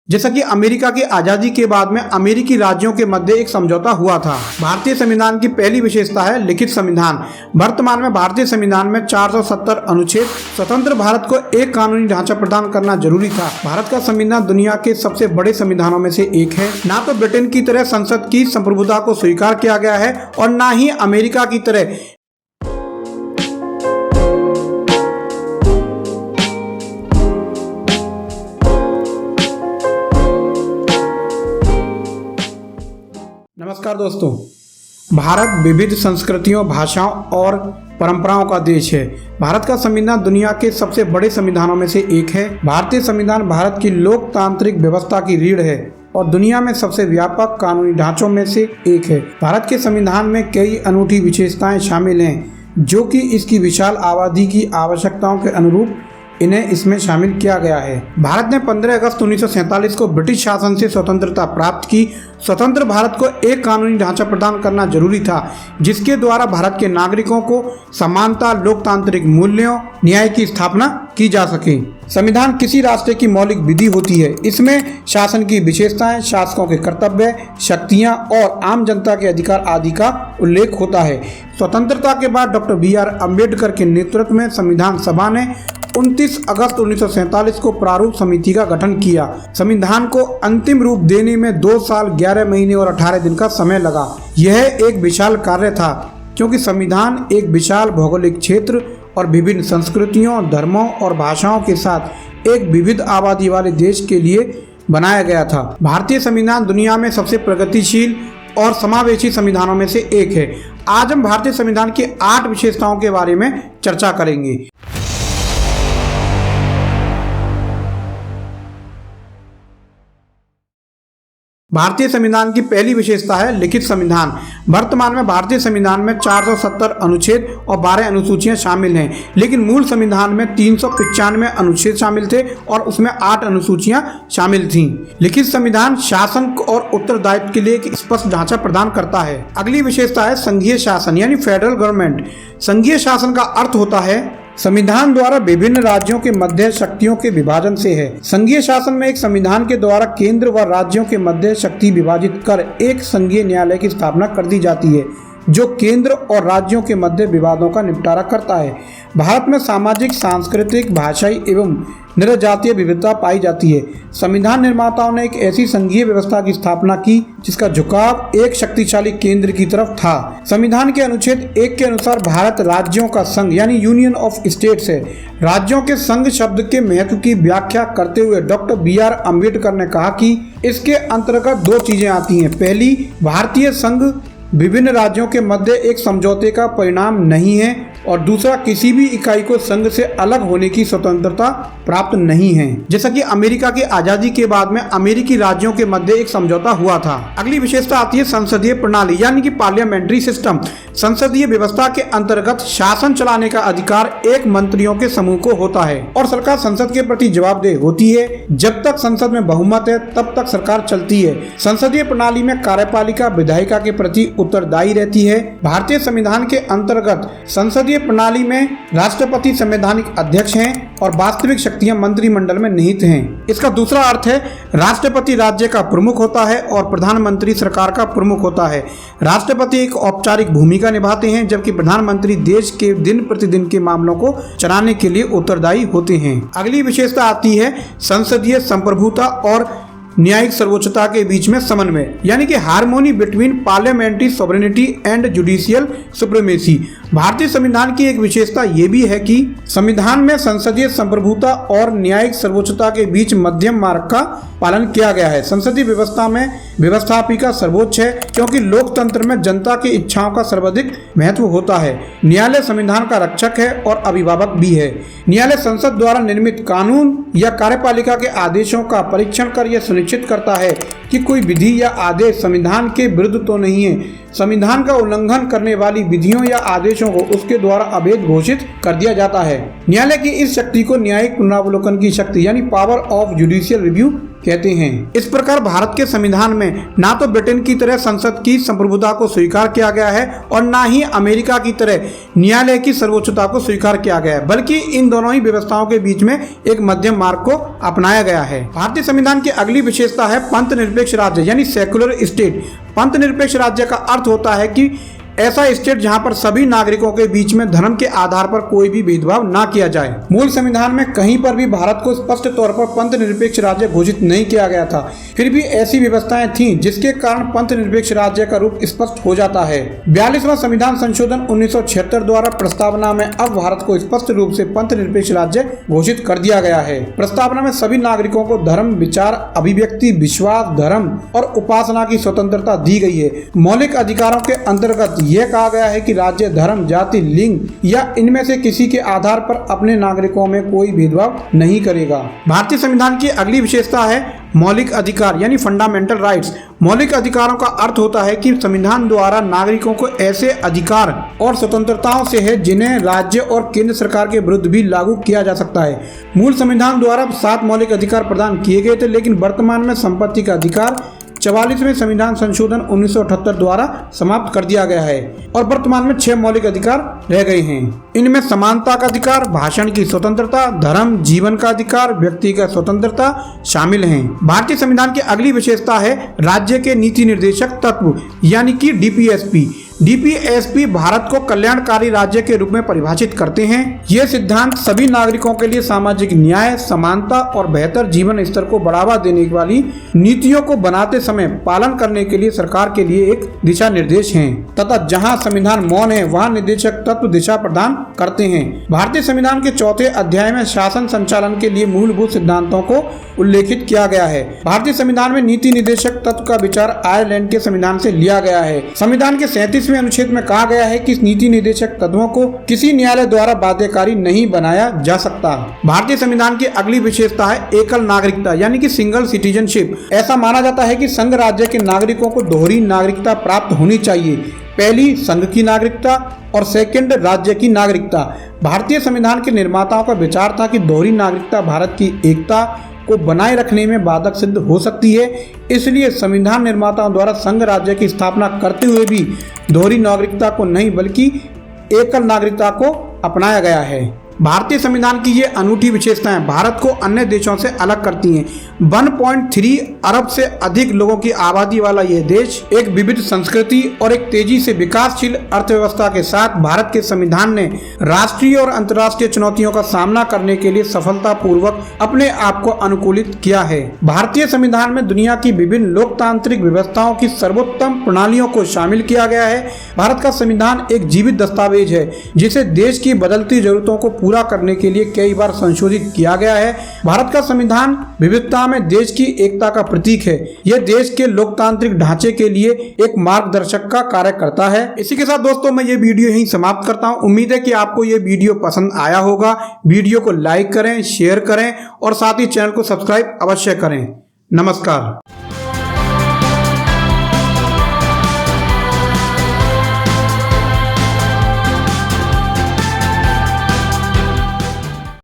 जैसा कि अमेरिका की आज़ादी के बाद में अमेरिकी राज्यों के मध्य एक समझौता हुआ था। भारतीय संविधान की पहली विशेषता है लिखित संविधान। वर्तमान में भारतीय संविधान में 470 अनुच्छेद। स्वतंत्र भारत को एक कानूनी ढांचा प्रदान करना जरूरी था। भारत का संविधान दुनिया के सबसे बड़े संविधानों में से एक है। ना तो ब्रिटेन की तरह संसद की संप्रभुता को स्वीकार किया गया है और ना ही अमेरिका की तरह नमस्कार दोस्तों, भारत विविध संस्कृतियों, भाषाओं और परंपराओं का देश है। भारत का संविधान दुनिया के सबसे बड़े संविधानों में से एक है। भारतीय संविधान भारत की लोकतांत्रिक व्यवस्था की रीढ़ है और दुनिया में सबसे व्यापक कानूनी ढांचों में से एक है। भारत के संविधान में कई अनूठी विशेषताएं शामिल हैं, जो कि इसकी विशाल आबादी की आवश्यकताओं के अनुरूप इन्हें इसमें शामिल किया गया है। भारत ने 15 अगस्त 1947 को ब्रिटिश शासन से स्वतंत्रता प्राप्त की। स्वतंत्र भारत को एक कानूनी ढांचा प्रदान करना जरूरी था, जिसके द्वारा भारत के नागरिकों को समानता, लोकतांत्रिक मूल्यों, न्याय की स्थापना की जा सके। संविधान किसी राष्ट्र की मौलिक विधि होती है। इसमें शासन की विशेषताएं, शासकों के कर्तव्य, शक्तियां और आम जनता के अधिकार आदि का उल्लेख होता है। स्वतंत्रता के बाद डॉक्टर BR अम्बेडकर के नेतृत्व में संविधान सभा ने 29 अगस्त 1947 को प्रारूप समिति का गठन किया। संविधान को अंतिम रूप देने में 2 साल 11 महीने और 18 दिन का समय लगा। यह एक विशाल कार्य था, क्योंकि संविधान एक विशाल भौगोलिक क्षेत्र और विभिन्न संस्कृतियों, धर्मों और भाषाओं के साथ एक विविध आबादी वाले देश के लिए बनाया गया था। भारतीय संविधान दुनिया में सबसे प्रगतिशील और समावेशी संविधानों में से एक है। आज हम भारतीय संविधान की 8 विशेषताओं के बारे में चर्चा करेंगे। भारतीय संविधान की पहली विशेषता है लिखित संविधान। वर्तमान में भारतीय संविधान में 470 अनुच्छेद और 12 अनुसूचियां शामिल हैं, लेकिन मूल संविधान में 395 अनुच्छेद शामिल थे और उसमें 8 अनुसूचियां शामिल थीं। लिखित संविधान शासन और उत्तरदायित्व के लिए एक स्पष्ट ढांचा प्रदान करता है। अगली विशेषता है संघीय शासन यानी फेडरल गवर्नमेंट। संघीय शासन का अर्थ होता है संविधान द्वारा विभिन्न राज्यों के मध्य शक्तियों के विभाजन से है। संघीय शासन में एक संविधान के द्वारा केंद्र व राज्यों के मध्य शक्ति विभाजित कर एक संघीय न्यायालय की स्थापना कर दी जाती है, जो केंद्र और राज्यों के मध्य विवादों का निपटारा करता है। भारत में सामाजिक, सांस्कृतिक, भाषाई एवं निर्जातीय विविधता पाई जाती है। संविधान निर्माताओं ने एक ऐसी संघीय व्यवस्था की स्थापना की जिसका झुकाव एक शक्तिशाली केंद्र की तरफ था। संविधान के अनुच्छेद 1 के अनुसार भारत राज्यों का संघ यानी यूनियन ऑफ स्टेट्स है। राज्यों के संघ शब्द के महत्व की व्याख्या करते हुए डॉक्टर BR अम्बेडकर ने कहा कि इसके अंतर्गत 2 चीजें आती हैं। पहली, भारतीय संघ विभिन्न राज्यों के मध्य एक समझौते का परिणाम नहीं है और दूसरा, किसी भी इकाई को संघ से अलग होने की स्वतंत्रता प्राप्त नहीं है। जैसा कि अमेरिका की आजादी के बाद में अमेरिकी राज्यों के मध्य एक समझौता हुआ था। अगली विशेषता आती है संसदीय प्रणाली यानी कि पार्लियामेंट्री सिस्टम। संसदीय व्यवस्था के अंतर्गत शासन चलाने का अधिकार एक मंत्रियों के समूह को होता है और सरकार संसद के प्रति जवाबदेह होती है। जब तक संसद में बहुमत है तब तक सरकार चलती है। संसदीय प्रणाली में कार्यपालिका विधायिका के प्रति उत्तरदायी रहती है। भारतीय संविधान के अंतर्गत संसदीय प्रणाली में राष्ट्रपति संवैधानिक अध्यक्ष हैं और वास्तविक शक्तियां मंत्रिमंडल में निहित हैं। इसका दूसरा अर्थ है राष्ट्रपति राज्य का प्रमुख होता है और प्रधानमंत्री सरकार का प्रमुख होता है। राष्ट्रपति एक औपचारिक भूमिका निभाते हैं, जबकि प्रधानमंत्री देश के दिन प्रतिदिन के मामलों को चलाने के लिए उत्तरदायी होते हैं। अगली विशेषता आती है संसदीय संप्रभुता और न्यायिक सर्वोच्चता के बीच में समन्वय यानी कि harmony between parliamentary sovereignty and judicial supremacy. भारतीय संविधान की एक विशेषता ये भी है कि संविधान में संसदीय संप्रभुता और न्यायिक सर्वोच्चता के बीच मध्यम मार्ग का पालन किया गया है। संसदीय व्यवस्था में व्यवस्थापिका सर्वोच्च है, क्योंकि लोकतंत्र में जनता की इच्छाओं का सर्वाधिक महत्व होता है। न्यायालय संविधान का रक्षक है और अभिभावक भी है। न्यायालय संसद द्वारा निर्मित कानून या कार्यपालिका के आदेशों का परीक्षण कर यह सुनिश्चित करता है कि कोई विधि या आदेश संविधान के विरुद्ध तो नहीं है। संविधान का उल्लंघन करने वाली विधियों या आदेशों को उसके द्वारा अवैध घोषित कर दिया जाता है। न्यायालय की इस शक्ति को न्यायिक पुनरावलोकन की शक्ति यानी पावर ऑफ जुडिशियल रिव्यू कहते हैं। इस प्रकार भारत के संविधान में ना तो ब्रिटेन की तरह संसद की संप्रभुता को स्वीकार किया गया है और ना ही अमेरिका की तरह न्यायालय की सर्वोच्चता को स्वीकार किया गया है, बल्कि इन दोनों ही व्यवस्थाओं के बीच में एक मध्यम मार्ग को अपनाया गया है। भारतीय संविधान की अगली विशेषता है पंथ निरपेक्ष राज्य यानी सेकुलर स्टेट। पंथ निरपेक्ष राज्य का अर्थ होता है कि ऐसा स्टेट जहां पर सभी नागरिकों के बीच में धर्म के आधार पर कोई भी भेदभाव ना किया जाए। मूल संविधान में कहीं पर भी भारत को स्पष्ट तौर पर पंथ निरपेक्ष राज्य घोषित नहीं किया गया था, फिर भी ऐसी व्यवस्थाएं थीं जिसके कारण पंथ निरपेक्ष राज्य का रूप स्पष्ट हो जाता है। 42वां संविधान संशोधन 1976 द्वारा प्रस्तावना में अब भारत को स्पष्ट रूप से पंथ निरपेक्ष राज्य घोषित कर दिया गया है। प्रस्तावना में सभी नागरिकों को धर्म, विचार, अभिव्यक्ति, विश्वास, धर्म और उपासना की स्वतंत्रता दी गई है। मौलिक अधिकारों के अंतर्गत यह कहा गया है कि राज्य धर्म, जाति, लिंग या इनमें से किसी के आधार पर अपने नागरिकों में कोई भेदभाव नहीं करेगा। भारतीय संविधान की अगली विशेषता है मौलिक अधिकार यानी फंडामेंटल राइट्स। मौलिक अधिकारों का अर्थ होता है कि संविधान द्वारा नागरिकों को ऐसे अधिकार और स्वतंत्रताओं से है जिन्हें राज्य और केंद्र सरकार के विरुद्ध भी लागू किया जा सकता है। मूल संविधान द्वारा 7 मौलिक अधिकार प्रदान किए गए थे, लेकिन वर्तमान में संपत्ति का अधिकार 44वें संविधान संशोधन 1978 द्वारा समाप्त कर दिया गया है और वर्तमान में 6 मौलिक अधिकार रह गए हैं। इनमें समानता का अधिकार, भाषण की स्वतंत्रता, धर्म, जीवन का अधिकार, व्यक्ति का स्वतंत्रता शामिल हैं। भारतीय संविधान की अगली विशेषता है राज्य के नीति निर्देशक तत्व यानी कि डीपीएसपी। डीपीएसपी भारत को कल्याणकारी राज्य के रूप में परिभाषित करते हैं। ये सिद्धांत सभी नागरिकों के लिए सामाजिक न्याय, समानता और बेहतर जीवन स्तर को बढ़ावा देने वाली नीतियों को बनाते समय पालन करने के लिए सरकार के लिए एक दिशा निर्देश हैं तथा जहां संविधान मौन है वहां निर्देशक तत्व दिशा प्रदान करते हैं। भारतीय संविधान के 4थे अध्याय में शासन संचालन के लिए मूलभूत सिद्धांतों को उल्लेखित किया गया है। भारतीय संविधान में नीति निर्देशक तत्व का विचार आयरलैंड के संविधान से लिया गया है। संविधान के 37वें अनुच्छेद में कहा गया है कि नीति निर्देशक तत्वों को किसी न्यायालय द्वारा बाध्यकारी नहीं बनाया जा सकता। भारतीय संविधान की अगली विशेषता है एकल नागरिकता यानी कि सिंगल सिटीजनशिप। ऐसा माना जाता है कि संघ राज्य के नागरिकों को दोहरी नागरिकता प्राप्त होनी चाहिए, पहली संघ की नागरिकता और सेकंड राज्य की नागरिकता। भारतीय संविधान के निर्माताओं का विचार था कि दोहरी नागरिकता भारत की एकता को बनाए रखने में बाधक सिद्ध हो सकती है, इसलिए संविधान निर्माताओं द्वारा संघ राज्य की स्थापना करते हुए भी दोहरी नागरिकता को नहीं बल्कि एकल नागरिकता को अपनाया गया है। भारतीय संविधान की ये अनूठी विशेषताएं भारत को अन्य देशों से अलग करती हैं। 1.3 अरब से अधिक लोगों की आबादी वाला यह देश एक विविध संस्कृति और एक तेजी से विकासशील अर्थव्यवस्था के साथ भारत के संविधान ने राष्ट्रीय और अंतर्राष्ट्रीय चुनौतियों का सामना करने के लिए सफलतापूर्वक अपने आप को अनुकूलित किया है। भारतीय संविधान में दुनिया की विभिन्न लोकतांत्रिक व्यवस्थाओं की सर्वोत्तम प्रणालियों को शामिल किया गया है। भारत का संविधान एक जीवित दस्तावेज है जिसे देश की बदलती जरूरतों को पूरा करने के लिए कई बार संशोधित किया गया है। भारत का संविधान विविधता में देश की एकता का प्रतीक है। यह देश के लोकतांत्रिक ढांचे के लिए एक मार्गदर्शक का कार्य करता है। इसी के साथ दोस्तों मैं ये वीडियो यहीं समाप्त करता हूं। उम्मीद है कि आपको ये वीडियो पसंद आया होगा। वीडियो को लाइक करें, शेयर करें और साथ ही चैनल को सब्सक्राइब अवश्य करें। नमस्कार।